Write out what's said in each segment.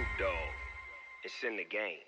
Snoop Dogg. It's in the game.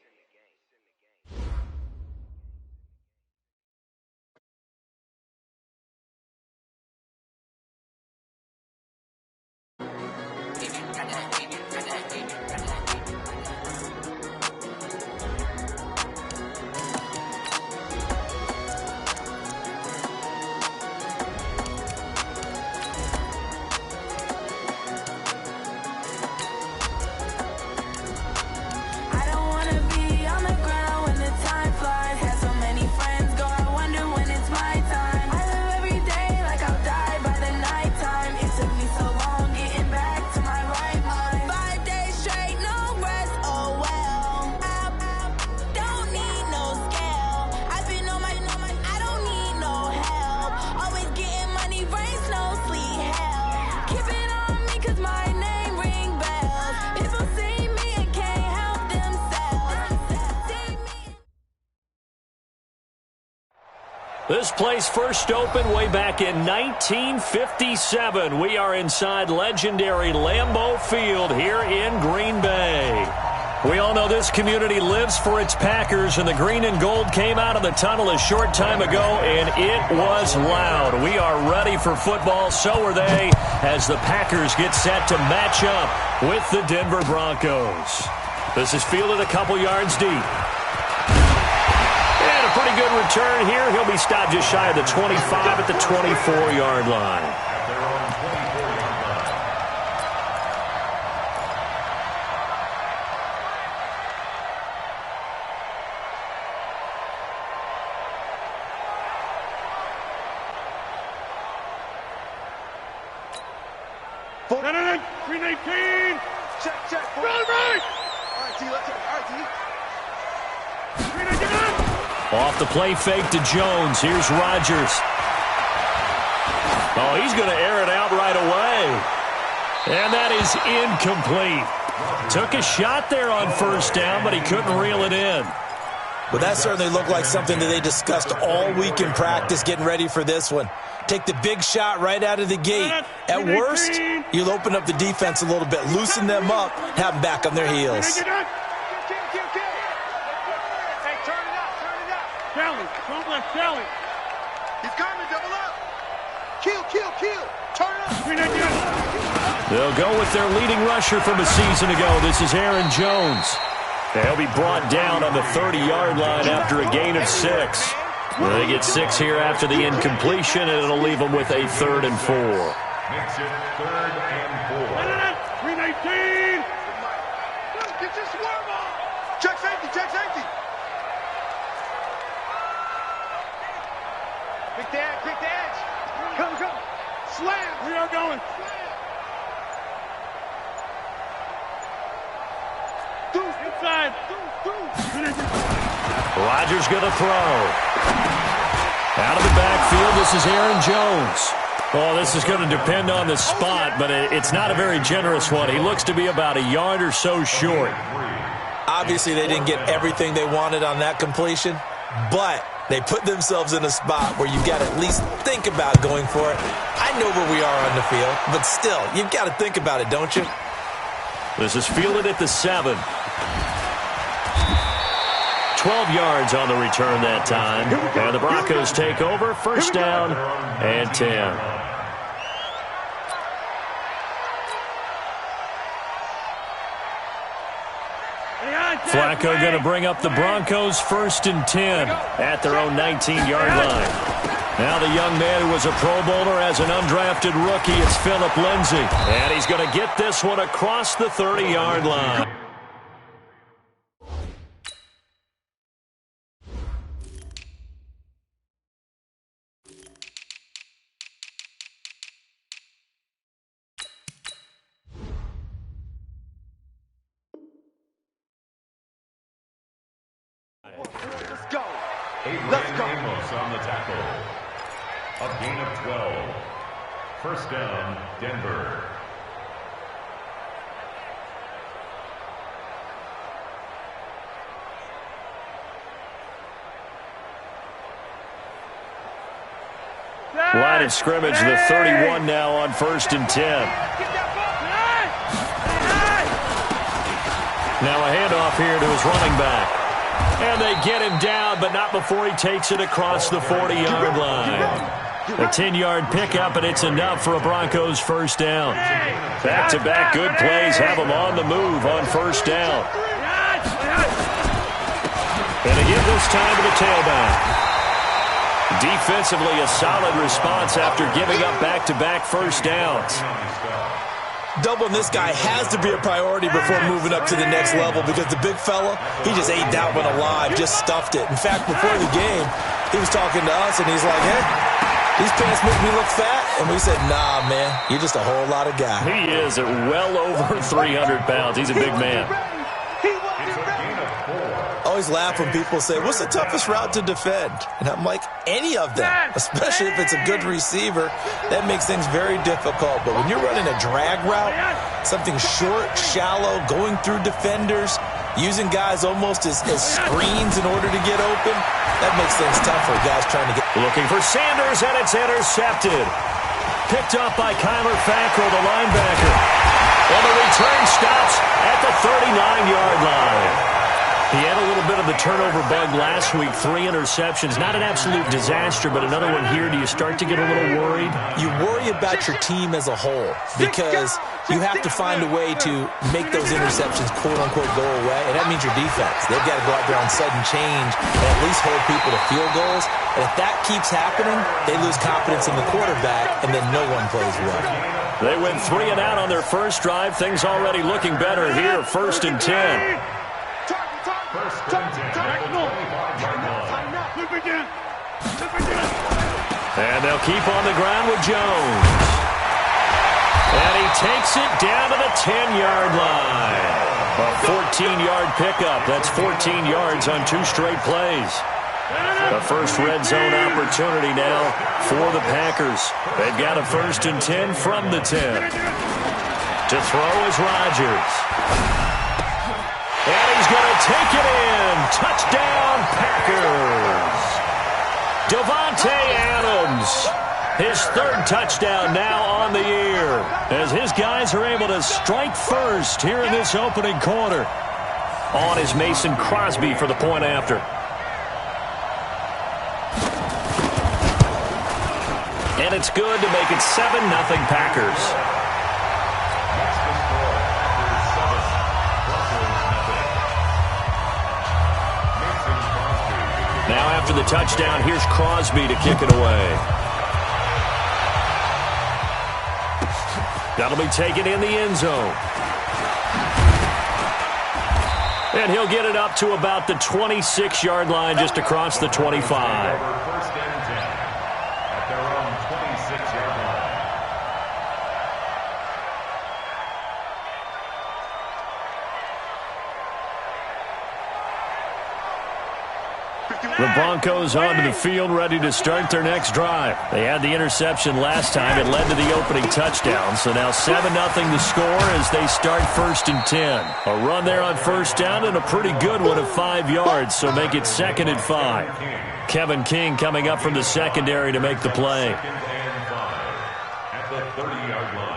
This place first opened way back in 1957. We are inside legendary Lambeau Field here in Green Bay. We all know this community lives for its Packers, and the green and gold came out of the tunnel a short time ago, and it was loud. We are ready for football, so are they, as the Packers get set to match up with the Denver Broncos. This is fielded a couple yards deep. And a pretty good return here. He'll be stopped just shy of the 25 at the 24-yard line. Off the play fake to Jones. Here's Rodgers. Oh, he's going to air it out right away. And that is incomplete. Took a shot there on first down, but he couldn't reel it in. Well, that certainly looked like something that they discussed all week in practice getting ready for this one. Take the big shot right out of the gate. At worst, you'll open up the defense a little bit, loosen them up, have them back on their heels. Kelly. He's coming, double up. Kill. Turn up. They'll go with their leading rusher from a season ago. This is Aaron Jones. They'll be brought down on the 30-yard line after a gain of 6. They get 6 here after the incompletion, and it'll leave them with a 3rd and 4. Makes it 3rd and 4. 319. Get your swarm on. Check safety. Quick dance. Come. Slam. We are going. Inside. Rodgers going to throw. Out of the backfield, this is Aaron Jones. Oh, this is going to depend on the spot, but it's not a very generous one. He looks to be about a yard or so short. Obviously, they didn't get everything they wanted on that completion, but they put themselves in a spot where you've got to at least think about going for it. I know where we are on the field, but still, you've got to think about it, don't you? This is fielded at the 7. 12 yards on the return that time. And the Broncos take over. First down and 10. Flacco going to bring up the Broncos 1st and 10 at their own 19-yard line. Now the young man who was a Pro Bowler as an undrafted rookie, it's Phillip Lindsay. And he's going to get this one across the 30-yard line. Let's go. Amos on the tackle. A gain of 12. First down, Denver. Line of scrimmage, the 31 now on 1st and 10. Now a handoff here to his running back. And they get him down, but not before he takes it across the 40-yard line. A 10-yard pickup, and it's enough for a Broncos first down. Back-to-back good plays have them on the move on first down. And again this time to the tailback. Defensively, a solid response after giving up back-to-back first downs. Doubling this guy has to be a priority before moving up to the next level because the big fella, he just ate that one alive, just stuffed it. In fact, before the game, he was talking to us, and he's like, hey, these pants make me look fat. And we said, nah, man, you're just a whole lot of guy. He is at well over 300 pounds. He's a big man. I always laugh when people say, what's the toughest route to defend? And I'm like, any of them, especially if it's a good receiver. That makes things very difficult. But when you're running a drag route, something short, shallow, going through defenders, using guys almost as screens in order to get open, that makes things tough for guys trying to get... Looking for Sanders, and it's intercepted. Picked up by Kyler Fackrell, the linebacker. And the return stops at the 39-yard line. He had a little bit of the turnover bug last week, 3 interceptions. Not an absolute disaster, but another one here. Do you start to get a little worried? You worry about your team as a whole because you have to find a way to make those interceptions, quote-unquote, go away, and that means your defense. They've got to go out there on sudden change and at least hold people to field goals. And if that keeps happening, they lose confidence in the quarterback, and then no one plays well. They went 3 and out on their first drive. Things already looking better here, 1st and 10. And they'll keep on the ground with Jones. And he takes it down to the 10-yard line. A 14-yard pickup. That's 14 yards on 2 straight plays. The first red zone opportunity now for the Packers. They've got a 1st and 10 from the 10. To throw is Rodgers. And he's going to take it in. Touchdown, Packers. Davante Adams, his 3rd touchdown now on the year, as his guys are able to strike first here in this opening quarter. On is Mason Crosby for the point after. And it's good to make it 7-0 Packers. Now after the touchdown, here's Crosby to kick it away. That'll be taken in the end zone. And he'll get it up to about the 26-yard line, just across the 25. First and 10 at their own 26-yard line. The Broncos onto the field, ready to start their next drive. They had the interception last time. It led to the opening touchdown. So now 7-0 the score as they start 1st and 10. A run there on first down and a pretty good one of 5 yards. So make it 2nd and 5. Kevin King coming up from the secondary to make the play. 2nd and 5 at the 30-yard line.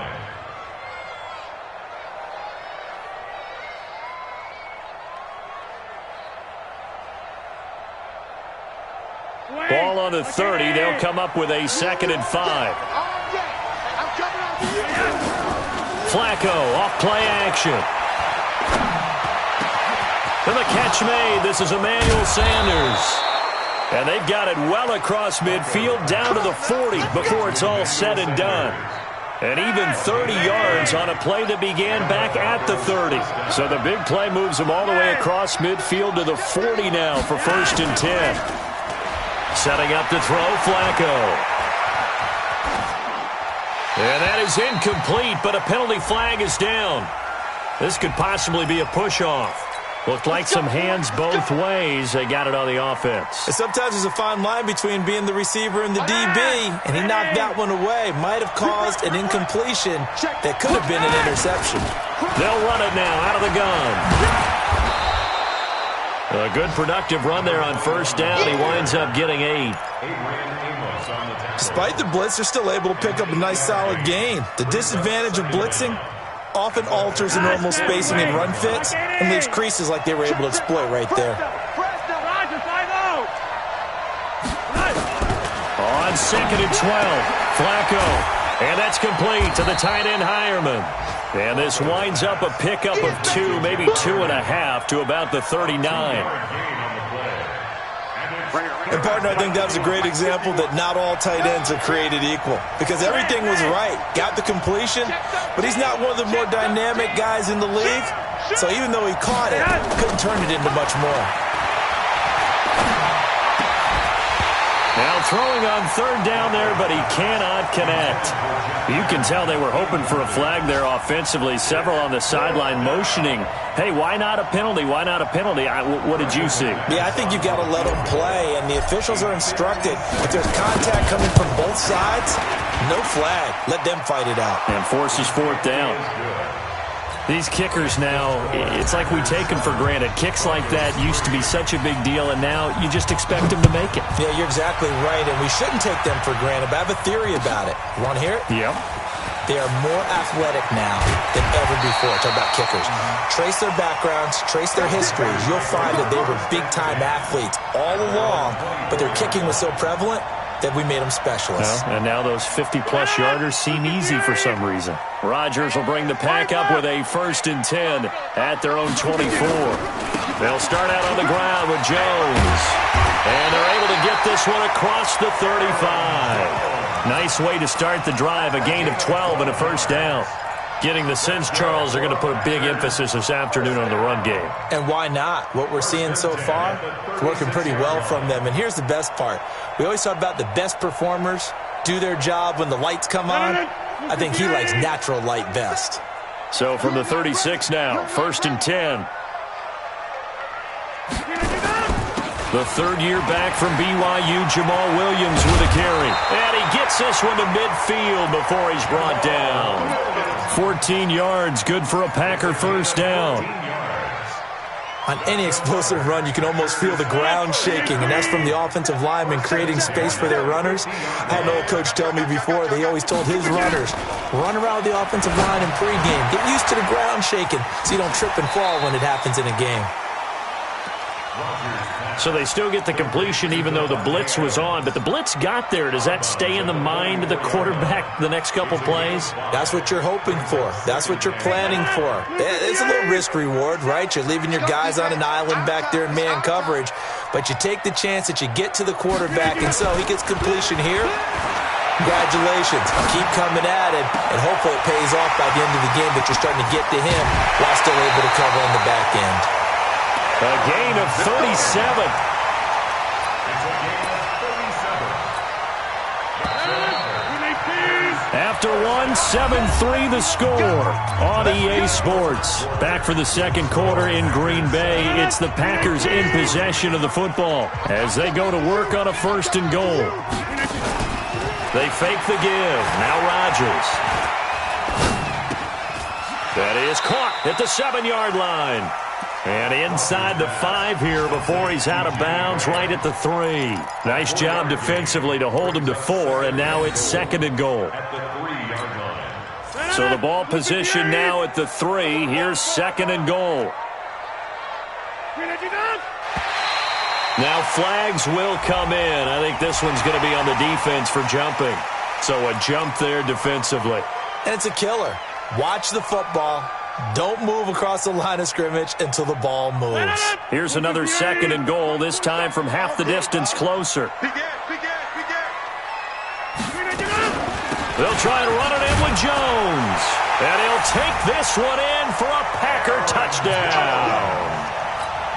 Ball on the 30. They'll come up with a 2nd and 5. Flacco off play action. And the catch made. This is Emmanuel Sanders. And they've got it well across midfield down to the 40 before it's all said and done. And even 30 yards on a play that began back at the 30. So the big play moves them all the way across midfield to the 40 now for 1st and 10. Setting up to throw, Flacco. And that is incomplete, but a penalty flag is down. This could possibly be a push-off. Looked like some hands both ways. They got it on the offense. And sometimes there's a fine line between being the receiver and the DB, and he knocked that one away. Might have caused an incompletion that could have been an interception. They'll run it now out of the gun. A good productive run there on first down. He winds up getting 8. Despite the blitz, they're still able to pick up a nice solid gain. The disadvantage of blitzing, often alters the normal spacing and run fits and leaves creases like they were able to exploit right there. On 2nd and 12, Flacco. And that's complete to the tight end, Hireman. And this winds up a pickup of 2, maybe 2.5 to about the 39. And, partner, I think that was a great example that not all tight ends are created equal because everything was right. Got the completion, but he's not one of the more dynamic guys in the league. So even though he caught it, couldn't turn it into much more. Now throwing on 3rd down there, but he cannot connect. You can tell they were hoping for a flag there offensively. Several on the sideline motioning, hey, why not a penalty? Why not a penalty? What did you see? Yeah, I think you've got to let them play, and the officials are instructed. If there's contact coming from both sides, no flag. Let them fight it out. And forces 4th down. These kickers now, it's like we take them for granted. Kicks like that used to be such a big deal, and now you just expect them to make it. Yeah, you're exactly right, and we shouldn't take them for granted, but I have a theory about it. You want to hear it? Yep. They are more athletic now than ever before. Talk about kickers. Trace their backgrounds, trace their histories. You'll find that they were big-time athletes all along, but their kicking was so prevalent that we made them specialists. Well, and now those 50-plus yarders seem easy for some reason. Rodgers will bring the pack up with a 1st and 10 at their own 24. They'll start out on the ground with Jones. And they're able to get this one across the 35. Nice way to start the drive, a gain of 12 and a 1st down. Getting the sense, Charles, are going to put a big emphasis this afternoon on the run game. And why not? What we're seeing so far, it's working pretty well from them. And here's the best part. We always talk about the best performers do their job when the lights come on. I think he likes natural light best. So from the 36 now, 1st and 10. The 3rd year back from BYU, Jamal Williams with a carry. And he gets this one to midfield before he's brought down. 14 yards, good for a Packer 1st down. On any explosive run, you can almost feel the ground shaking, and that's from the offensive linemen creating space for their runners. I had an old coach tell me before, they always told his runners, run around the offensive line in pregame. Get used to the ground shaking so you don't trip and fall when it happens in a game. So they still get the completion even though the blitz was on. But the blitz got there. Does that stay in the mind of the quarterback the next couple plays? That's what you're hoping for. That's what you're planning for. It's a little risk reward, right? You're leaving your guys on an island back there in man coverage. But you take the chance that you get to the quarterback, and so he gets completion here. Congratulations. Keep coming at it, and hopefully it pays off by the end of the game that you're starting to get to him while still able to cover on the back end. A gain of 37. After one, 7-3 the score on EA Sports. Back for the 2nd quarter in Green Bay. It's the Packers in possession of the football as they go to work on a 1st and goal. They fake the give. Now Rodgers. That is caught at the 7-yard line. And inside the 5 here before he's out of bounds, right at the 3. Nice job defensively to hold him to 4, and now it's 2nd and goal. So the ball position now at the 3. Here's 2nd and goal. Now flags will come in. I think this one's going to be on the defense for jumping. So a jump there defensively. And it's a killer. Watch the football. Don't move across the line of scrimmage until the ball moves. Here's another 2nd and goal, this time from half the distance closer. They'll try and run it in with Jones. And he'll take this one in for a Packer touchdown.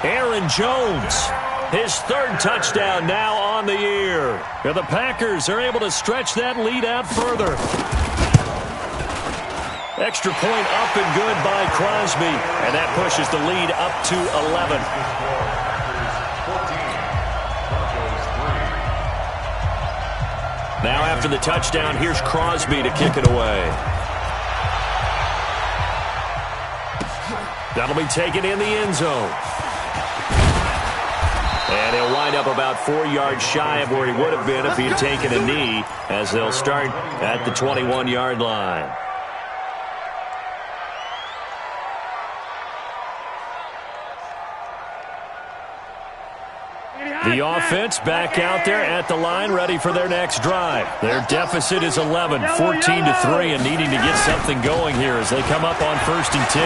Aaron Jones, his 3rd touchdown now on the year. And the Packers are able to stretch that lead out further. Extra point up and good by Crosby. And that pushes the lead up to 11. Now after the touchdown, here's Crosby to kick it away. That'll be taken in the end zone. And he'll wind up about 4 yards shy of where he would have been if he had taken a knee, as they'll start at the 21-yard line. The offense back out there at the line, ready for their next drive. Their deficit is 11, 14-3, and needing to get something going here as they come up on 1st and 10.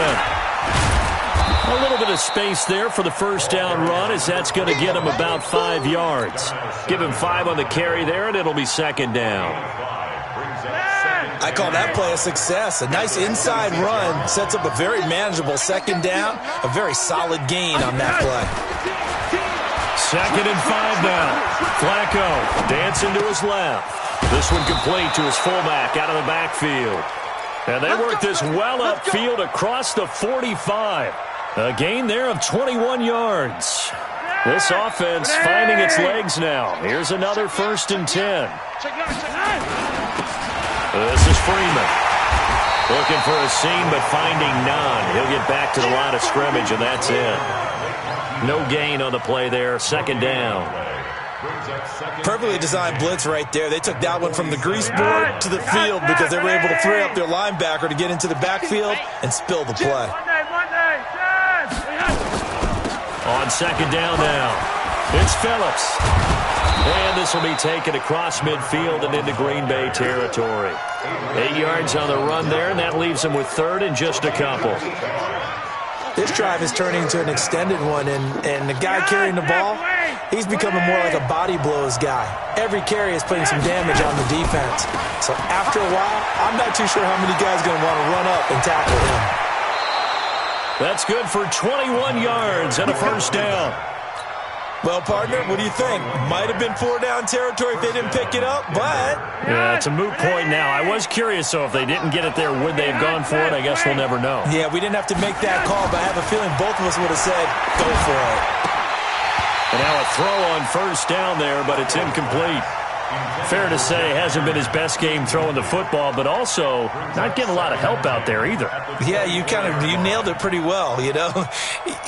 A little bit of space there for the first down run, as that's going to get him about 5 yards. Give him 5 on the carry there, and it'll be 2nd down. I call that play a success. A nice inside run sets up a very manageable 2nd down. A very solid gain on that play. 2nd and 5 now. Flacco dancing to his left. This one complete to his fullback out of the backfield. And they work this well upfield across the 45. A gain there of 21 yards. This offense finding its legs now. Here's another 1st and 10. This is Freeman. Looking for a seam, but finding none. He'll get back to the line of scrimmage, and that's it. No gain on the play there. 2nd down. Perfectly designed blitz right there. They took that one from the grease board to the field because they were able to free up their linebacker to get into the backfield and spill the play. On 2nd down now, it's Phillips. And this will be taken across midfield and into Green Bay territory. 8 yards on the run there, and that leaves him with 3rd and just a couple. This drive is turning into an extended one, and the guy carrying the ball, he's becoming more like a body blows guy. Every carry is putting some damage on the defense. So after a while, I'm not too sure how many guys are going to want to run up and tackle him. That's good for 21 yards and a 1st down. Well, partner, what do you think? Might have been 4-down territory if they didn't pick it up, but... Yeah, it's a moot point now. I was curious, so if they didn't get it there, would they have gone for it? I guess we'll never know. Yeah, we didn't have to make that call, but I have a feeling both of us would have said, go for it. And now a throw on 1st down there, but it's incomplete. Fair to say, hasn't been his best game throwing the football, but also not getting a lot of help out there either. Yeah, you nailed it pretty well, you know.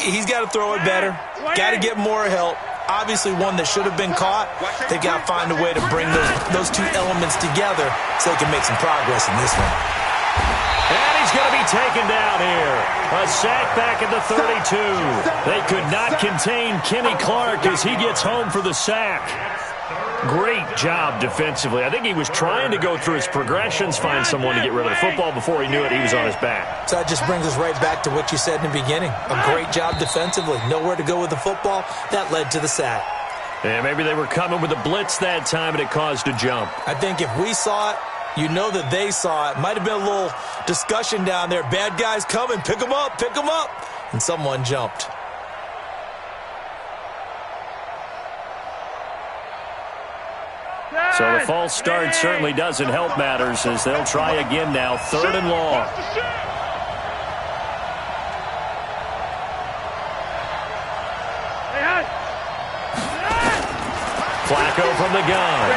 He's got to throw it better, got to get more help. Obviously one that should have been caught. They've got to find a way to bring those two elements together so they can make some progress in this one. And he's going to be taken down here. A sack back at the 32. They could not contain Kenny Clark as he gets home for the sack. Great job defensively. I think he was trying to go through his progressions, find someone to get rid of the football. Before he knew it, he was on his back. So that just brings us right back to what you said in the beginning. A great job defensively. Nowhere to go with the football. That led to the sack. And maybe they were coming with a blitz that time, and it caused a jump. I think if we saw it, you know that they saw it. Might have been a little discussion down there. Bad guys coming. Pick them up. Pick them up. And someone jumped. So the false start certainly doesn't help matters as they'll try again now. 3rd and long. Flacco from the gun.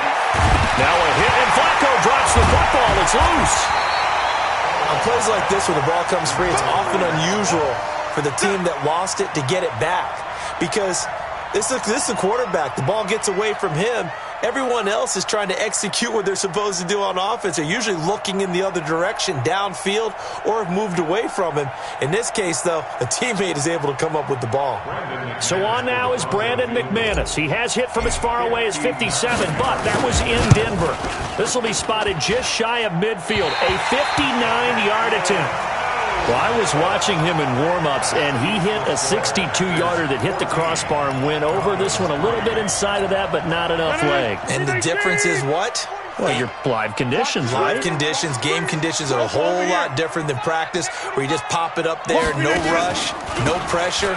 Now a hit, and Flacco drops the football. It's loose. On plays like this where the ball comes free, it's often unusual for the team that lost it to get it back. Because this is a quarterback. The ball gets away from him. Everyone else is trying to execute what they're supposed to do on offense. They're usually looking in the other direction, downfield, or have moved away from him. In this case, though, a teammate is able to come up with the ball. So on now is Brandon McManus. He has hit from as far away as 57, but that was in Denver. This will be spotted just shy of midfield, a 59-yard attempt. Well, I was watching him in warm-ups, and he hit a 62-yarder that hit the crossbar and went over this one a little bit inside of that, but not enough leg. And the difference is what? Well, your live conditions, Live conditions, game conditions are a whole lot different than practice, where you just pop it up there, no rush, no pressure.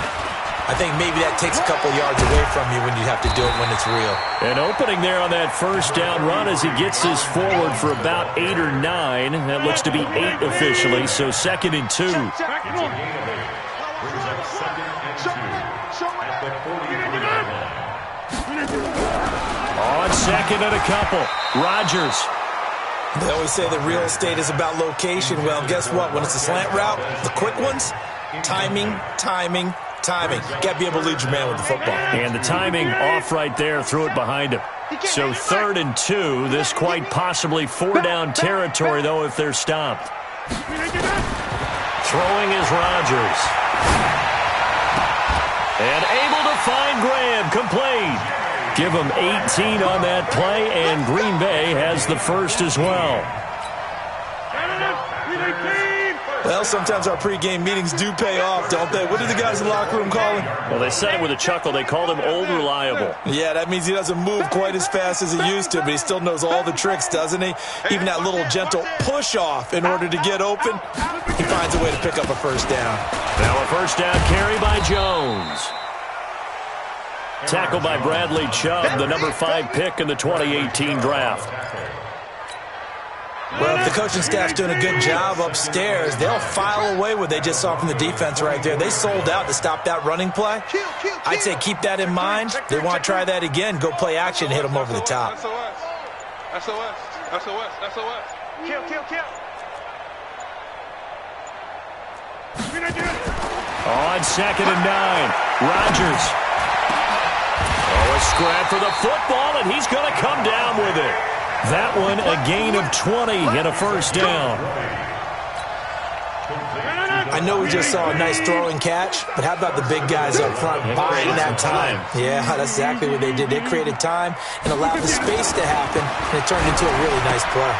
I think maybe that takes a couple yards away from you when you have to do it when it's real. An opening there on that 1st down run as he gets this forward for about 8 or 9. That looks to be 8 officially, so 2nd and 2. On 2nd and a couple, Rodgers. They always say that real estate is about location. Well, guess what? When it's a slant route, the quick ones, timing. Got to be able to lead your man with the football. And the timing off right there, threw it behind him. So 3rd and 2, this quite possibly 4-down territory, though, if they're stopped. Throwing is Rodgers. And able to find Graham, complete. Give him 18 on that play, and Green Bay has the first as well. Well, sometimes our pregame meetings do pay off, don't they? What do the guys in the locker room call him? Well, they said it with a chuckle. They called him Old Reliable. Yeah, that means he doesn't move quite as fast as he used to, but he still knows all the tricks, doesn't he? Even that little gentle push-off in order to get open, he finds a way to pick up a first down. Now a first down carry by Jones. Tackled by Bradley Chubb, the number 5 pick in the 2018 draft. Well, if the coaching staff's doing a good job upstairs, they'll file away what they just saw from the defense right there. They sold out to stop that running play. I'd say keep that in mind. They want to try that again. Go play action and hit them over the top. SOS. Kill. On 2nd and 9, Rodgers. Oh, a scrap for the football, and he's going to come down with it. That one a gain of 20 and a first down. I know we just saw a nice throwing catch, but how about the big guys up front buying that time? Yeah, that's exactly what they did. They created time and allowed the space to happen, and it turned into a really nice play.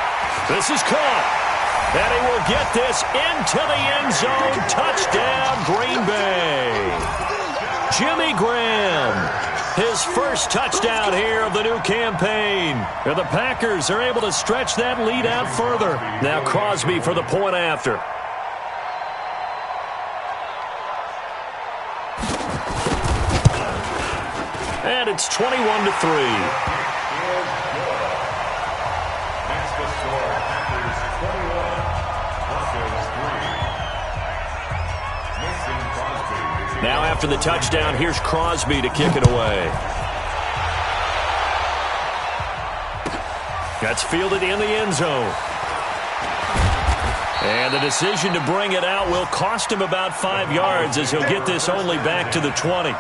This is caught, and he will get this into the end zone. Touchdown, Green Bay. Jimmy Graham, his first touchdown here of the new campaign. And the Packers are able to stretch that lead out further. Now Crosby for the point after. And it's 21-3. Now after the touchdown, here's Crosby to kick it away. That's fielded in the end zone. And the decision to bring it out will cost him about 5 yards as he'll get this only back to the 20.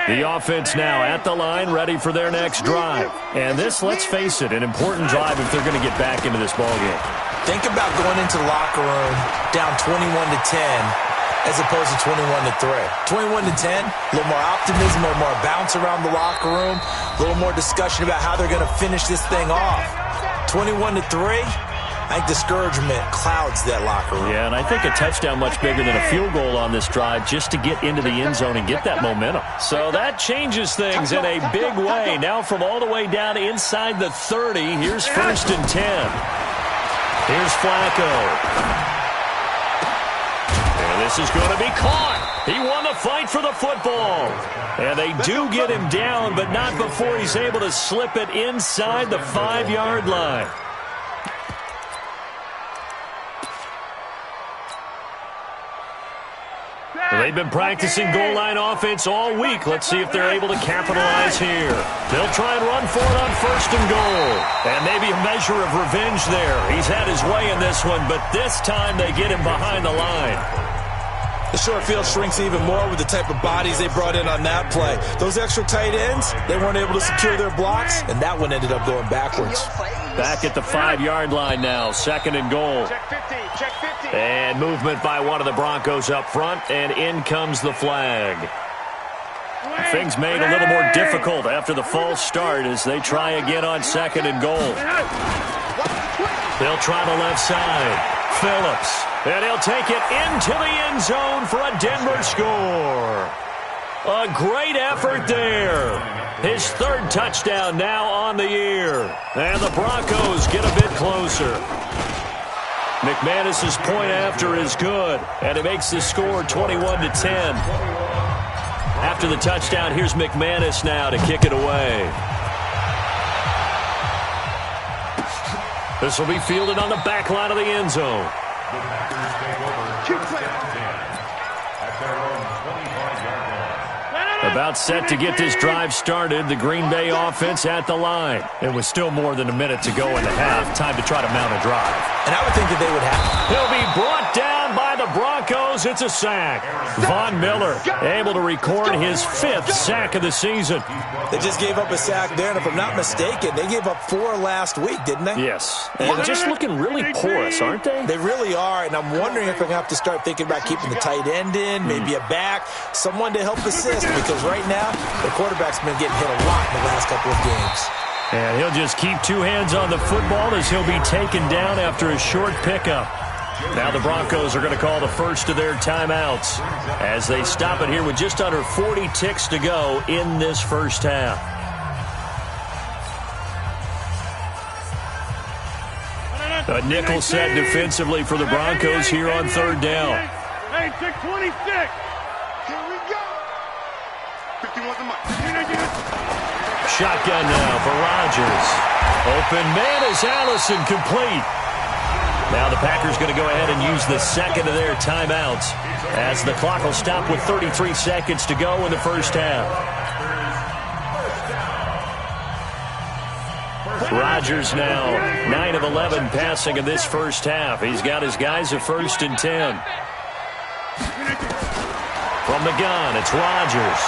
The offense now at the line, ready for their next drive. And this, let's face it, an important drive if they're going to get back into this ballgame. Think about going into the locker room down 21-10 as opposed to 21-3. 21-10, a little more optimism, a little more bounce around the locker room, a little more discussion about how they're going to finish this thing off. 21-3. I think discouragement clouds that locker room. Yeah, and I think a touchdown much bigger than a field goal on this drive just to get into the end zone and get that momentum. So that changes things in a big way. Now from all the way down inside the 30, here's 1st and 10. Here's Flacco. And this is going to be caught. He won the fight for the football. And they do get him down, but not before he's able to slip it inside the 5-yard line. They've been practicing goal line offense all week. Let's see if they're able to capitalize here. They'll try and run for it on 1st and goal. And maybe a measure of revenge there. He's had his way in this one, but this time they get him behind the line. The short field shrinks even more with the type of bodies they brought in on that play. Those extra tight ends, they weren't able to secure their blocks, and that one ended up going backwards. Back at the 5-yard line now, 2nd and goal. Check 50. And movement by one of the Broncos up front, and in comes the flag. Things made a little more difficult after the false start as they try again on 2nd and goal. They'll try the left side. Phillips, and he'll take it into the end zone for a Denver score. A great effort there. His 3rd touchdown now on the year. And the Broncos get a bit closer. McManus's point after is good, and it makes the score 21-10. After the touchdown, here's McManus now to kick it away. This will be fielded on the back line of the end zone. About set to get this drive started, the Green Bay offense at the line. It was still more than a minute to go in the half. Time to try to mount a drive. And I would think that they would have. He'll be brought down by the Broncos goes. It's a sack. Von Miller able to record his 5th sack of the season. They just gave up a sack there, and if I'm not mistaken, they gave up 4 last week, didn't they? Yes. And just looking really porous, aren't they? They really are, and I'm wondering if we're going to have to start thinking about keeping the tight end in, maybe a back, someone to help assist, because right now the quarterback's been getting hit a lot in the last couple of games. And he'll just keep 2 hands on the football as he'll be taken down after a short pickup. Now the Broncos are going to call the first of their timeouts as they stop it here with just under 40 ticks to go in this first half. A nickel set defensively for the Broncos here on 3rd down. Hey, 626. Here we go. 51's the mark. Shotgun now for Rodgers. Open man is Allison, complete. Now the Packers going to go ahead and use the second of their timeouts as the clock will stop with 33 seconds to go in the first half. Rodgers now 9 of 11 passing in this first half. He's got his guys at 1st and 10. From the gun, it's Rodgers.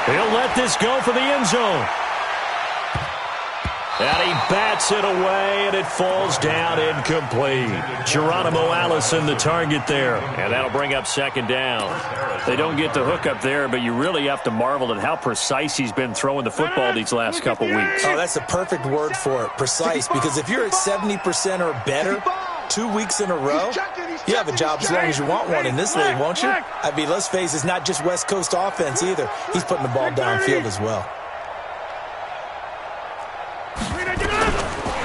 He'll let this go for the end zone. And he bats it away, and it falls down incomplete. Geronimo Allison, the target there. And that'll bring up 2nd down. They don't get the hook up there, but you really have to marvel at how precise he's been throwing the football these last couple weeks. Oh, that's the perfect word for it, precise, because if you're at 70% or better 2 weeks in a row, you have a job as long as you want one in this league, won't you? I mean, let's face it, it's not just West Coast offense either. He's putting the ball downfield as well.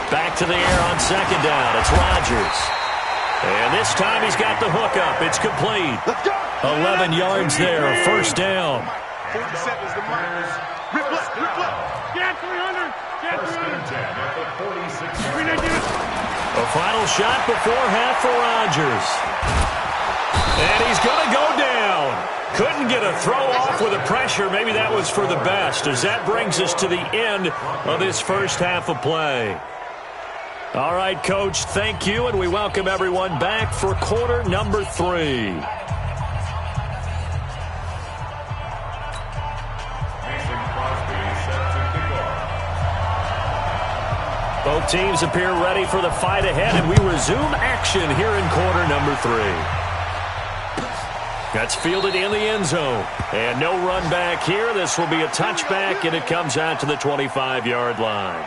Back to the air on 2nd down. It's Rodgers. And this time he's got the hook up. It's complete. 11 yards there. 1st down. 47's the mark. Rip left. Get 300. Get 300. A final shot before half for Rodgers. And he's going to go down. Couldn't get a throw off with the pressure. Maybe that was for the best, as that brings us to the end of this first half of play. All right, Coach, thank you, and we welcome everyone back for quarter number 3. Both teams appear ready for the fight ahead, and we resume action here in quarter number 3. That's fielded in the end zone. And no run back here. This will be a touchback, and it comes out to the 25-yard line.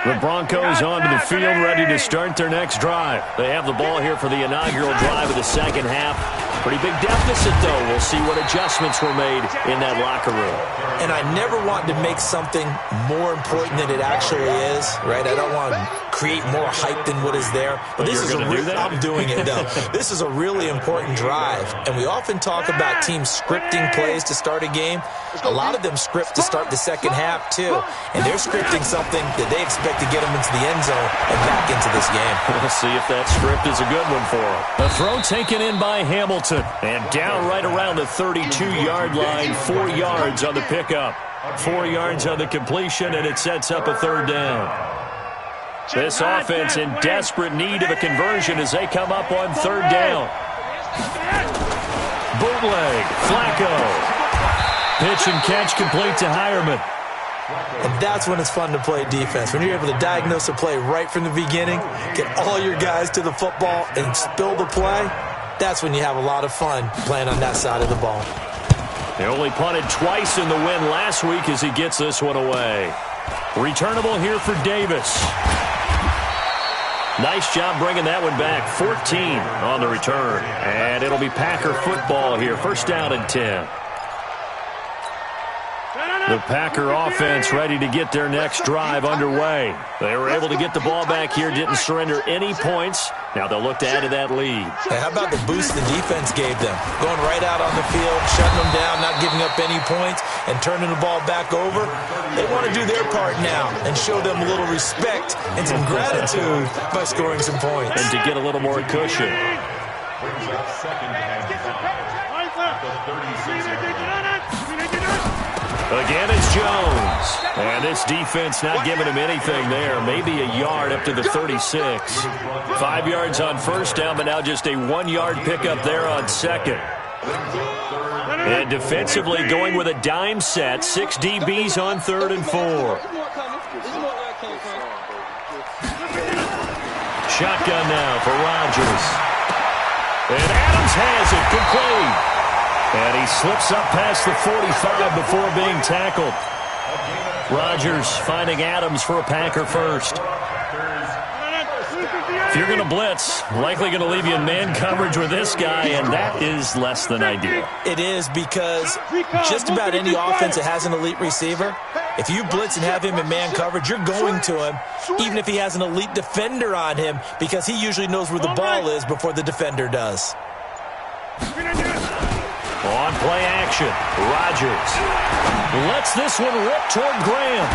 The Broncos onto the field, ready to start their next drive. They have the ball here for the inaugural drive of the second half. Pretty big deficit, though. We'll see what adjustments were made in that locker room. And I never want to make something more important than it actually is, right? I don't want to create more hype than what is there. But this is I'm doing it, though. This is a really important drive. And we often talk about teams scripting plays to start a game. A lot of them script to start the second half, too. And they're scripting something that they expect to get them into the end zone and back into this game. We'll see if that script is a good one for them. A throw taken in by Hamilton. And down right around the 32-yard line, 4 yards on the pickup. 4 yards on the completion, and it sets up a 3rd down. This offense in desperate need of a conversion as they come up on 3rd down. Bootleg, Flacco. Pitch and catch complete to Hireman. And that's when it's fun to play defense. When you're able to diagnose a play right from the beginning, get all your guys to the football, and spill the play, that's when you have a lot of fun playing on that side of the ball. They only punted twice in the win last week as he gets this one away. Returnable here for Davis. Nice job bringing that one back. 14 on the return. And it'll be Packer football here. 1st down and 10. The Packer offense ready to get their next drive underway. They were able to get the ball back here, didn't surrender any points. Now they'll look to add to that lead. Hey, how about the boost the defense gave them? Going right out on the field, shutting them down, not giving up any points, and turning the ball back over. They want to do their part now and show them a little respect and some gratitude by scoring some points. And to get a little more cushion. Again, it's Jones. And this defense not giving him anything there. Maybe a yard up to the 36. 5 yards on first down, but now just a 1-yard pickup there on second. And defensively going with a dime set. 6 DBs on 3rd and 4. Shotgun now for Rodgers. And Adams has it complete. And he slips up past the 45 before being tackled. Rodgers finding Adams for a Packer first. If you're going to blitz, likely going to leave you in man coverage with this guy, and that is less than ideal. It is, because just about any offense that has an elite receiver, if you blitz and have him in man coverage, you're going to him, even if he has an elite defender on him, because he usually knows where the ball is before the defender does. On play action, Rodgers lets this one rip toward Graham.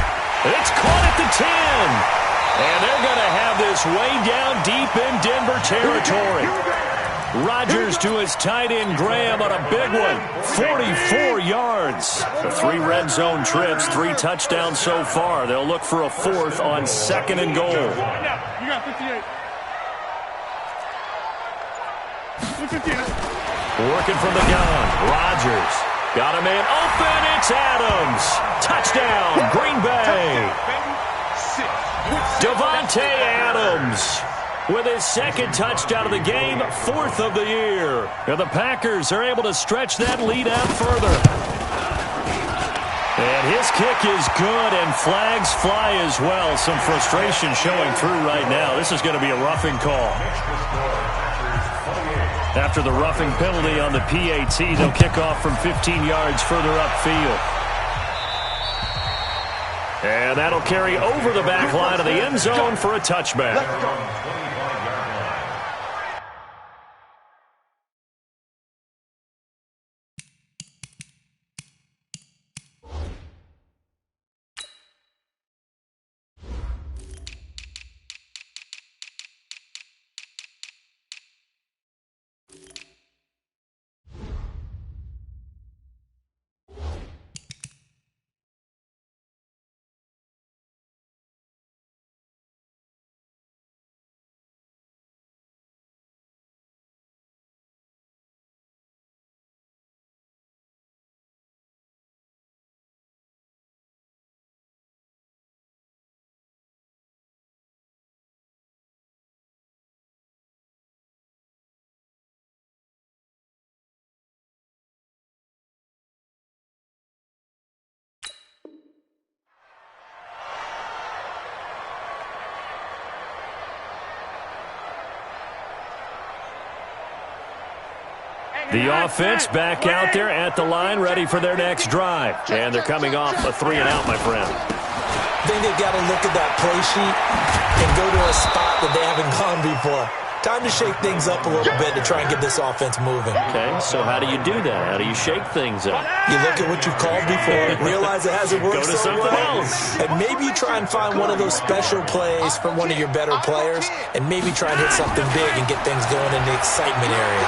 It's caught at the 10. And they're going to have this way down deep in Denver territory. Rodgers to his tight end Graham on a big one. 44 yards. The 3 red zone trips, 3 touchdowns so far. They'll look for a 4th on 2nd and goal. You got 58. 58. Working from the gun, Rodgers. Got a man open, it's Adams. Touchdown, Green Bay. Davante Adams with his 2nd touchdown of the game, 4th of the year. And the Packers are able to stretch that lead out further. And his kick is good, and flags fly as well. Some frustration showing through right now. This is going to be a roughing call. After the roughing penalty on the PAT, they'll kick off from 15 yards further upfield. And that'll carry over the back line of the end zone for a touchback. The offense back out there at the line, ready for their next drive. And they're coming off a 3-and-out, my friend. I think they've got to look at that play sheet and go to a spot that they haven't gone before. Time to shake things up a little bit to try and get this offense moving. Okay, so how do you do that? How do you shake things up? You look at what you've called before, realize it hasn't worked Go to something else. And maybe you try and find one of those special plays from one of your better players, and maybe try and hit something big and get things going in the excitement area.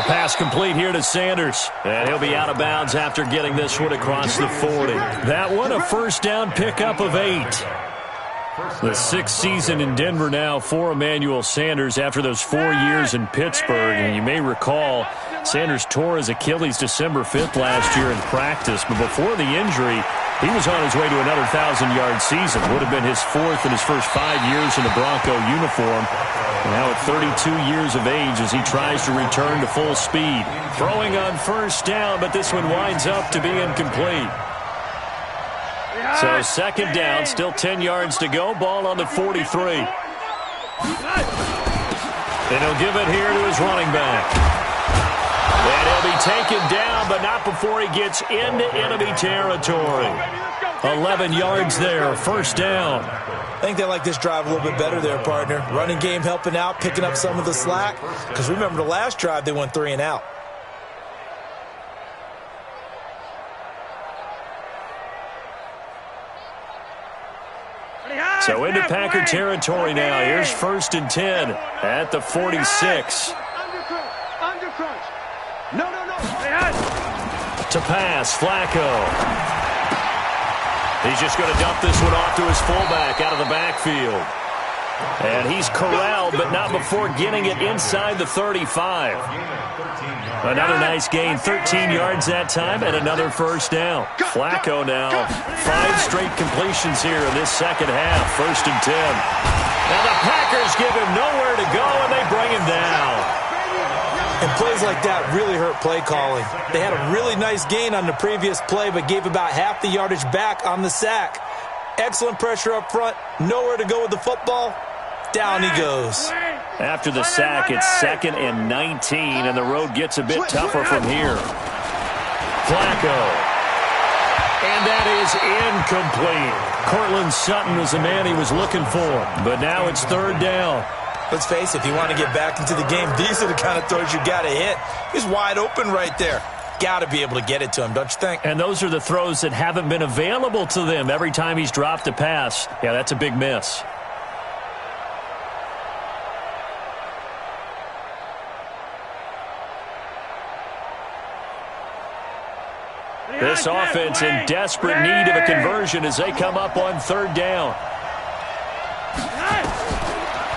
Pass complete here to Sanders. And he'll be out of bounds after getting this one across the 40. That one a first down pickup of 8. The 6th season in Denver now for Emmanuel Sanders after those 4 years in Pittsburgh. And you may recall Sanders tore his Achilles December 5th last year in practice. But before the injury, he was on his way to another 1,000-yard season. Would have been his 4th in his first 5 years in the Bronco uniform. Now at 32 years of age as he tries to return to full speed. Throwing on first down, but this one winds up to be incomplete. So 2nd down, still 10 yards to go. Ball on the 43. And he'll give it here to his running back. And he'll He'll be taken down, but not before he gets into enemy territory. 11 yards there, first down. I think they like this drive a little bit better there, partner. Running game helping out, picking up some of the slack. Because remember the last drive, they went 3 and out. So into Packer territory now. Here's 1st and 10 at the 46. No. To pass, Flacco. He's just going to dump this one off to his fullback out of the backfield. And he's corralled, but not before getting it inside the 35. Another nice gain, 13 yards that time, and another first down. Flacco now, 5 straight completions here in this second half, 1st and 10. Now the Packers give him nowhere to go, and they bring him down. And plays like that really hurt play calling. They had a really nice gain on the previous play, but gave about half the yardage back on the sack. Excellent pressure up front, nowhere to go with the football. Down he goes. After the sack, it's 2nd and 19, and the road gets a bit tougher from here. Flacco. And that is incomplete. Courtland Sutton was the man he was looking for, but now it's 3rd down. Let's face it, if you want to get back into the game, these are the kind of throws you got to hit. He's wide open right there. Got to be able to get it to him, don't you think? And those are the throws that haven't been available to them every time he's dropped a pass. Yeah, that's a big miss. This offense in desperate need of a conversion as they come up on 3rd down.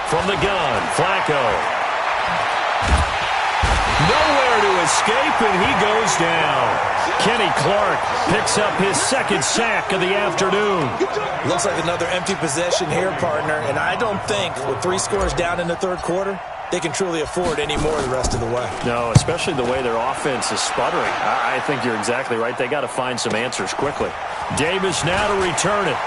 From the gun, Flacco. Nowhere to escape, and he goes down. Kenny Clark picks up his 2nd sack of the afternoon. Looks like another empty possession here, partner, and I don't think with 3 scores down in the 3rd quarter, they can truly afford any more the rest of the way. No, especially the way their offense is sputtering. I think you're exactly right. They got to find some answers quickly. Davis now to return it.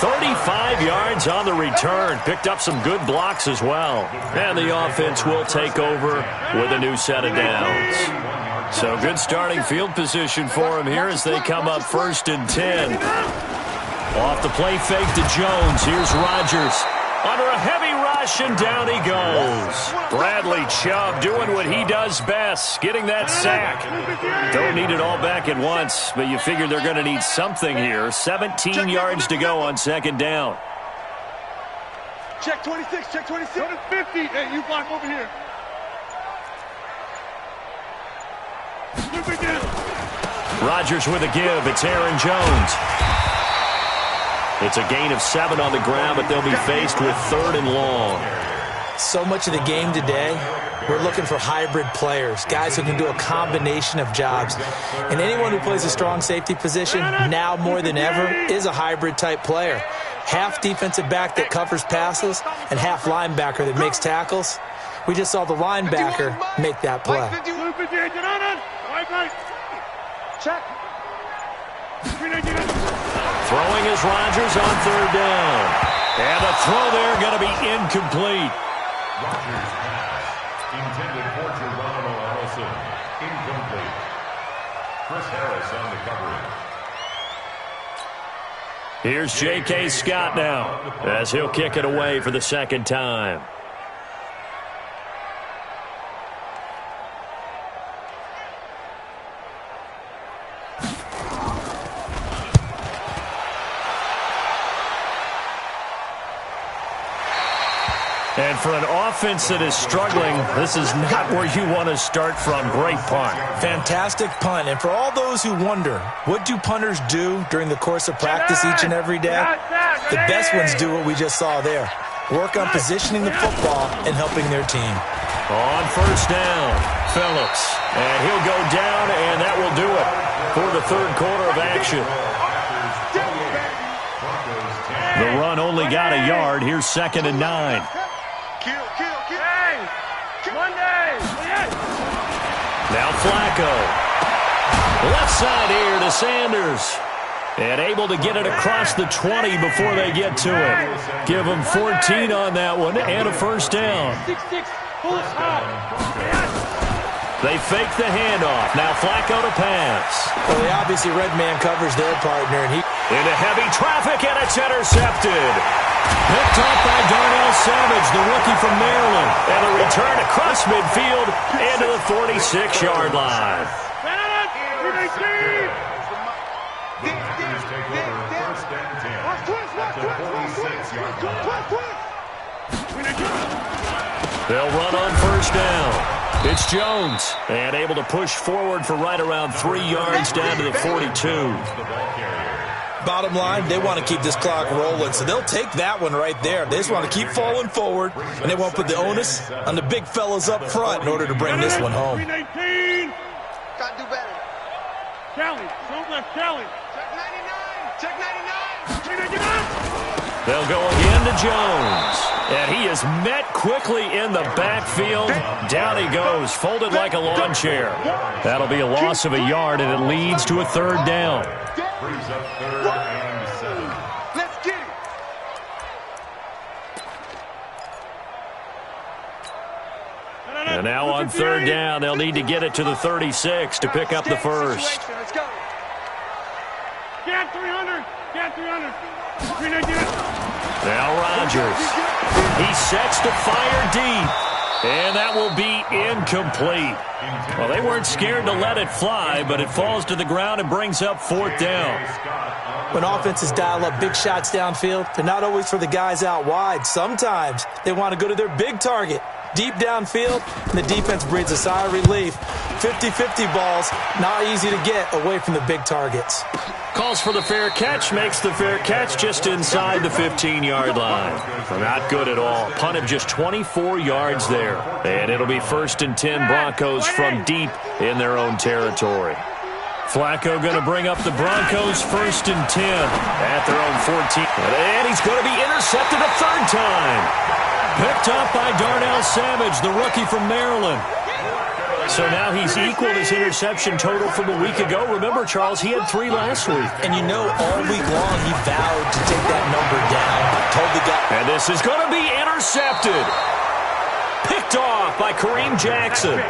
"35 yards on the return. Picked up some good blocks as well. And the offense will take over with a new set of downs. So good starting field position for him here as they come up 1st and 10. Off the play fake to Jones. Here's Rodgers. Under a heavy rush, and down he goes. Bradley Chubb doing what he does best, getting that sack. Don't need it all back at once, but you figure they're going to need something here. 17 yards to go on 2nd down. Check 26, check 26. Go to 50. Hey, you block over here. Rodgers with a give. It's Aaron Jones. It's a gain of 7 on the ground, but they'll be faced with 3rd and long. So much of the game today, we're looking for hybrid players, guys who can do a combination of jobs. And anyone who plays a strong safety position, now more than ever, is a hybrid-type player. Half defensive back that covers passes and half linebacker that makes tackles. We just saw the linebacker make that play. Check. Throwing is Rodgers on 3rd down. And the throw there going to be incomplete. Rodgers intended for Geronimo Allison. Incomplete. Chris Harris on the coverage. Here's J.K. Scott now as he'll kick it away for the 2nd time. And for an offense that is struggling, this is not where you want to start from. Great punt. Fantastic punt. And for all those who wonder, what do punters do during the course of practice each and every day? The best ones do what we just saw there. Work on positioning the football and helping their team. On 1st down, Phillips. And he'll go down, and that will do it for the 3rd quarter of action. The run only got a yard. Here's 2nd and 9. Now Flacco. Left side here to Sanders. And able to get it across the 20 before they get to it. Give them 14 on that one and a first down. They fake the handoff. Now Flacco to pass. Well, they obviously red man covers their partner. And into heavy traffic, and it's intercepted. Picked off by Darnell Savage, the rookie from Maryland. And a return across midfield into the 46-yard line. They'll run on first down. It's Jones, and able to push forward for right around 3 yards down to the 42. Bottom line, they want to keep this clock rolling, so they'll take that one right there. They just want to keep falling forward, and they want to put the onus on the big fellas up front in order to bring this one home. Got to do better. Kelly, don't left Kelly. Check 99. Check 99. They'll go again to Jones. And he is met quickly in the backfield. Down he goes, folded like a lawn chair. That'll be a loss of a yard, and it leads to a third down. Brings up 3rd and 7. Let's get it. And now on third down, they'll need to get it to the 36 to pick up the first. Let's go. Get 300. Get 300. 399. Now Rodgers. He sets to fire deep. And that will be incomplete. Well, they weren't scared to let it fly, but it falls to the ground and brings up 4th down. When offenses dial up big shots downfield, they're not always for the guys out wide. Sometimes they want to go to their big target, deep downfield, and the defense breathes a sigh of relief. 50-50 balls, not easy to get away from the big targets. Calls for the fair catch, makes the fair catch just inside the 15-yard line. Not good at all. Punt of just 24 yards there. And it'll be 1st and 10 Broncos from deep in their own territory. Flacco going to bring up the Broncos 1st and 10 at their own 14. And he's going to be intercepted a third time. Picked up by Darnell Savage, the rookie from Maryland. So now he's equaled his interception total from a week ago. Remember, Charles, he had 3 last week. And you know, all week long he vowed to take that number down. Told the guy. And this is going to be intercepted. Picked off by Kareem Jackson.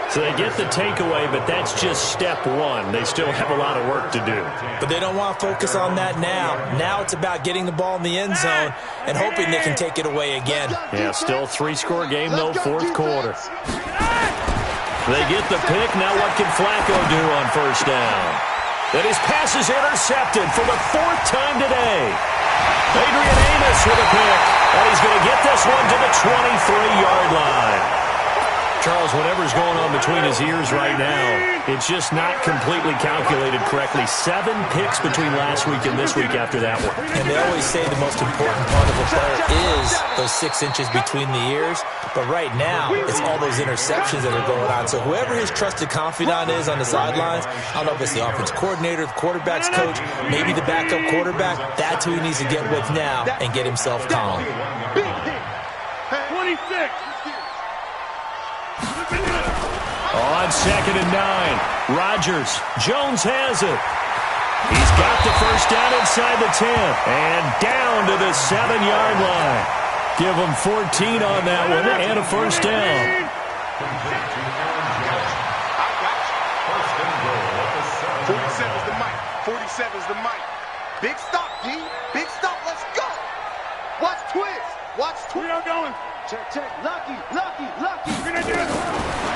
So they get the takeaway, but that's just step 1. They still have a lot of work to do. But they don't want to focus on that now. Now it's about getting the ball in the end zone and hoping they can take it away again. Yeah, still 3-score game, though, 4th quarter. They get the pick. Now what can Flacco do on first down? And his pass is intercepted for the 4th time today. Adrian Amos with a pick. And he's going to get this one to the 23-yard line. Charles, whatever's going on between his ears right now, it's just not completely calculated correctly. 7 picks between last week and this week after that one. And they always say the most important part of a player is those 6 inches between the ears. But right now, it's all those interceptions that are going on. So whoever his trusted confidant is on the sidelines, I don't know if it's the offense coordinator, the quarterback's coach, maybe the backup quarterback, that's who he needs to get with now and get himself calm. 26. On 2nd and 9, Rodgers. Jones has it. He's got the first down inside the 10 and down to the 7-yard line. Give him 14 on that one and a first down. 47's the mic. 47's the mic. Big stop, D. Big stop. Let's go. Watch Twiz. Watch Twiz. We are going. Check, check. Lucky, lucky, lucky. We're going to do it.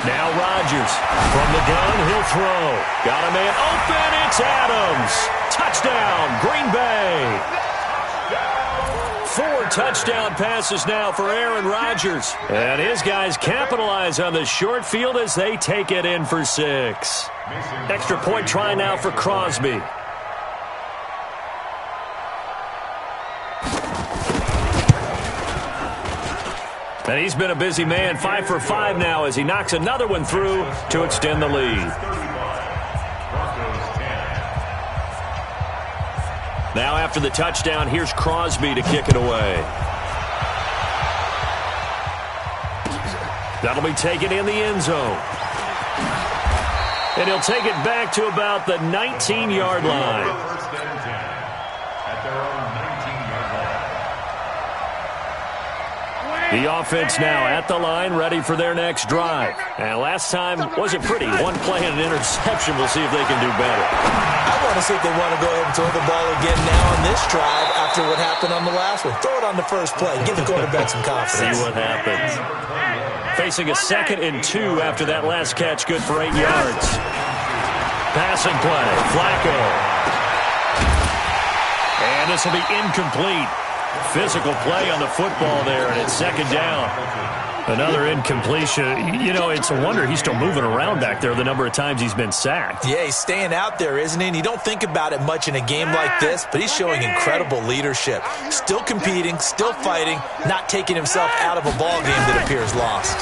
Now Rodgers from the gun, he'll throw. Got a man open, it's Adams. Touchdown, Green Bay. 4 touchdown passes now for Aaron Rodgers. And his guys capitalize on the short field as they take it in for 6. Extra point try now for Crosby. And he's been a busy man, 5 for 5 now as he knocks another one through to extend the lead. Now after the touchdown, here's Crosby to kick it away. That'll be taken in the end zone. And he'll take it back to about the 19-yard line. The offense now at the line, ready for their next drive. And last time wasn't pretty. One play and an interception. We'll see if they can do better. I want to see if they want to go ahead and throw the ball again now on this drive after what happened on the last one. Throw it on the first play. Give the quarterback some confidence. See what happens. Facing a 2nd and 2 after that last catch. Good for 8 yards. Passing play. Flacco. And this will be incomplete. Physical play on the football there, and it's 2nd down. Another incompletion. You know, it's a wonder he's still moving around back there the number of times he's been sacked. Yeah, he's staying out there, isn't he? And you don't think about it much in a game like this, but he's showing incredible leadership. Still competing, still fighting, not taking himself out of a ball game that appears lost.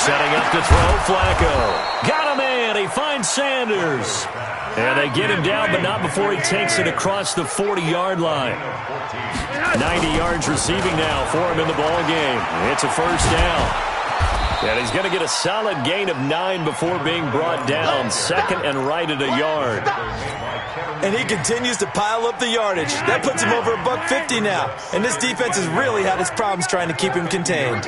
Setting up to throw, Flacco. Got him in. He finds Sanders. And they get him down, but not before he takes it across the 40-yard line. 90 yards receiving now for him in the ball game. It's a 1st down. And he's going to get a solid gain of 9 before being brought down. 2nd and right at a yard. And he continues to pile up the yardage. That puts him over $150 now. And this defense has really had its problems trying to keep him contained.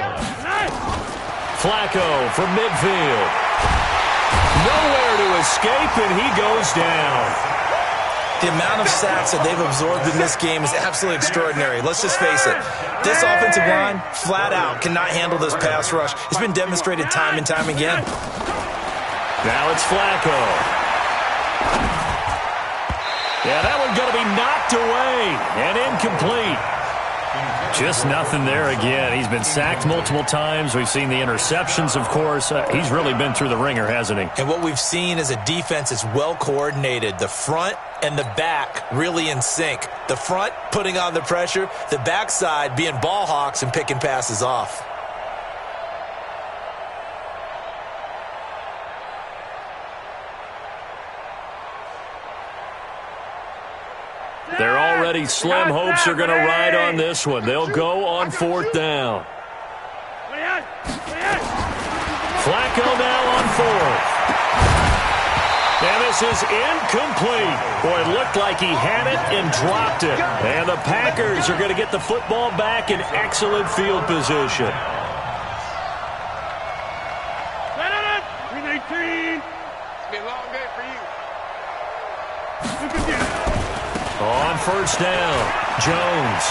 Flacco from midfield. Nowhere to escape, and he goes down. The amount of sacks that they've absorbed in this game is absolutely extraordinary. Let's just face it. This offensive line, flat out, cannot handle this pass rush. It's been demonstrated time and time again. Now it's Flacco. Yeah, that one's going to be knocked away and incomplete. Just nothing there again. He's been sacked multiple times. We've seen the interceptions, of course. He's really been through the ringer, hasn't he? And what we've seen is a defense that's well coordinated. The front and the back really in sync. The front putting on the pressure, the backside being ball hawks and picking passes off. They're already slim hopes are going to ride on this one. They'll go on 4th down. Flacco now on 4th. And this is incomplete. Boy, it looked like he had it and dropped it. And the Packers are going to get the football back in excellent field position. On 1st down, Jones.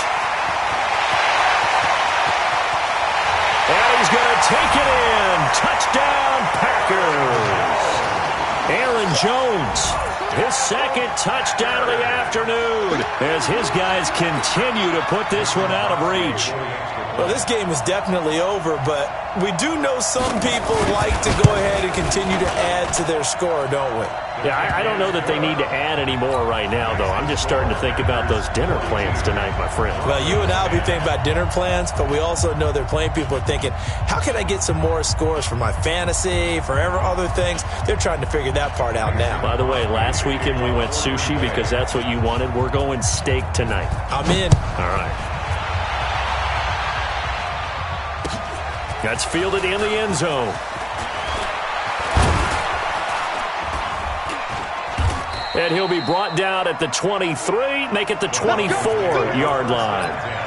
And he's going to take it in. Touchdown, Packers. Aaron Jones, his 2nd touchdown of the afternoon as his guys continue to put this one out of reach. Well, this game is definitely over, but we do know some people like to go ahead and continue to add to their score, don't we? Yeah, I don't know that they need to add any more right now, though. I'm just starting to think about those dinner plans tonight, my friend. Well, you and I will be thinking about dinner plans, but we also know they're playing people are thinking, how can I get some more scores for my fantasy, for other things? They're trying to figure that part out now. By the way, last weekend we went sushi because that's what you wanted. We're going steak tonight. I'm in. All right. That's fielded in the end zone. And he'll be brought down at the 23, make it the 24-yard line.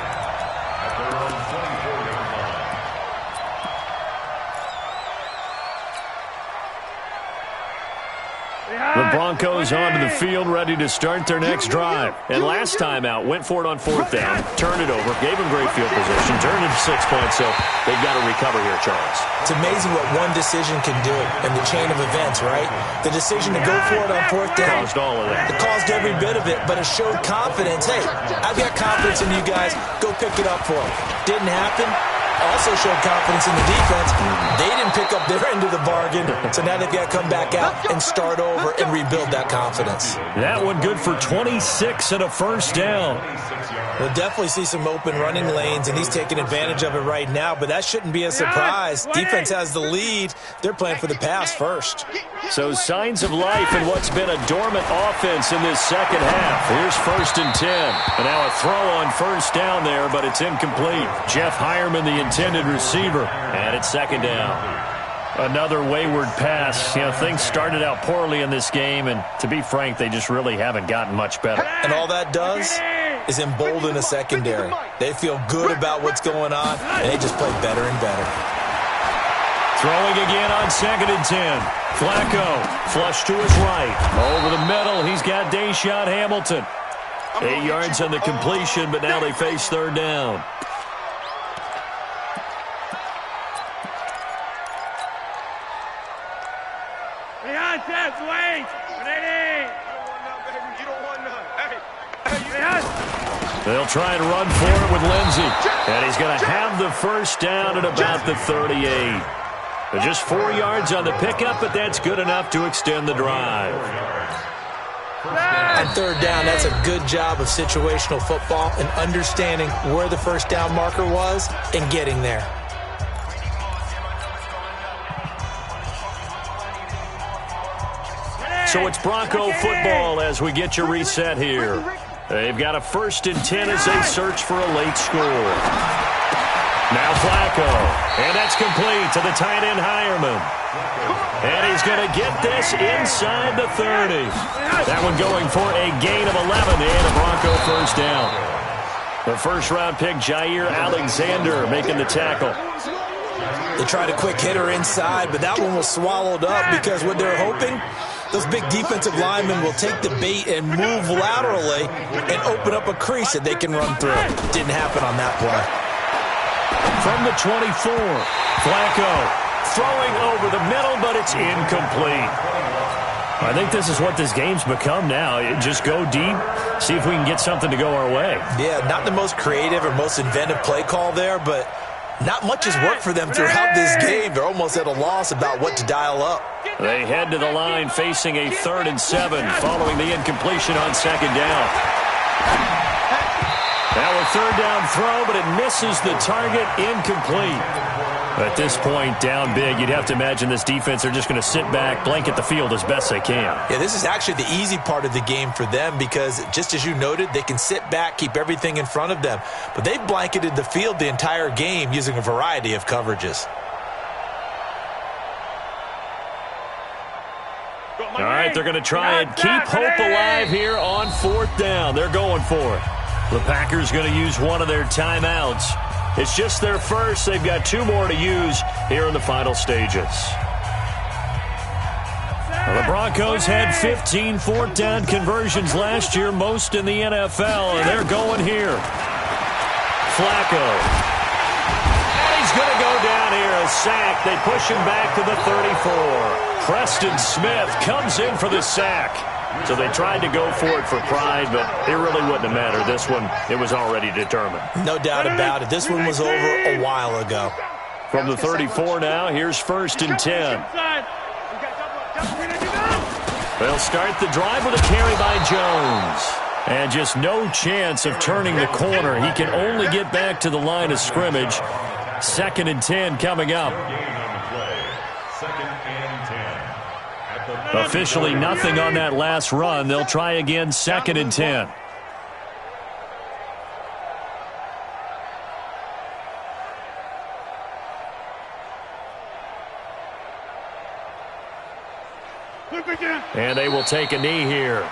The Broncos onto the field, ready to start their next drive. And last time out, went for it on 4th down, turned it over, gave him great field position, turned it to 6 points, so they've got to recover here, Charles. It's amazing what one decision can do in the chain of events, right? The decision to go for it on 4th down. Caused all of that. It caused every bit of it, but it showed confidence. Hey, I've got confidence in you guys. Go pick it up for them. Didn't happen. Also showed confidence in the defense. They didn't pick up their end of the bargain, so now they've got to come back out and start over and rebuild that confidence. That one good for 26 and a 1st down. We'll definitely see some open running lanes, and he's taking advantage of it right now, but that shouldn't be a surprise. Defense has the lead. They're playing for the pass first. So signs of life in what's been a dormant offense in this second half. Here's 1st and 10. And now a throw on 1st down there, but it's incomplete. Jeff Hireman, the intended receiver, and it's 2nd down. Another wayward pass. You know, things started out poorly in this game, and to be frank, they just really haven't gotten much better. And all that does, is embolden a secondary. They feel good about what's going on, and they just play better and better. Throwing again on 2nd and 10. Flacco, flush to his right. Over the middle, he's got Deshaun Hamilton. 8 yards on the completion, but now they face 3rd down. They'll try and run for it with Lindsey. And he's going to have the first down at about the 38. They're just 4 yards on the pickup, but that's good enough to extend the drive. On 3rd down, that's a good job of situational football and understanding where the first down marker was and getting there. So it's Bronco football as we get you reset here. They've got a 1st and 10 as they search for a late score. Now Flacco, and that's complete to the tight end Hireman. And he's going to get this inside the 30. That one going for a gain of 11 and a Bronco first down. The first-round pick, Jair Alexander, making the tackle. They tried a quick hitter inside, but that one was swallowed up because what they're hoping, those big defensive linemen will take the bait and move laterally and open up a crease that they can run through. Didn't happen on that play. From the 24, Flacco throwing over the middle, but it's incomplete. I think this is what this game's become now. Just go deep, see if we can get something to go our way. Yeah, not the most creative or most inventive play call there, but not much has worked for them throughout this game. They're almost at a loss about what to dial up. They head to the line facing a 3rd and 7 following the incompletion on 2nd down. Now a 3rd down throw, but it misses the target, incomplete. At this point, down big, you'd have to imagine this defense are just going to sit back, blanket the field as best they can. Yeah, this is actually the easy part of the game for them because, just as you noted, they can sit back, keep everything in front of them. But they've blanketed the field the entire game using a variety of coverages. All right, they're going to try and keep hope alive here on 4th down. They're going for it. The Packers going to use one of their timeouts. It's just their first. They've got 2 more to use here in the final stages. Well, the Broncos had 15 4th down conversions last year, most in the NFL, and they're going here. Flacco. And he's going to go down here, a sack. They push him back to the 34. Preston Smith comes in for the sack. So they tried to go for it for pride, but it really wouldn't have mattered. This one, it was already determined. No doubt about it. This one was over a while ago. From the 34 now, here's 1st and 10. They'll start the drive with a carry by Jones. And just no chance of turning the corner. He can only get back to the line of scrimmage. 2nd and 10 coming up. Officially nothing on that last run. They'll try again, 2nd and 10. And they will take a knee here.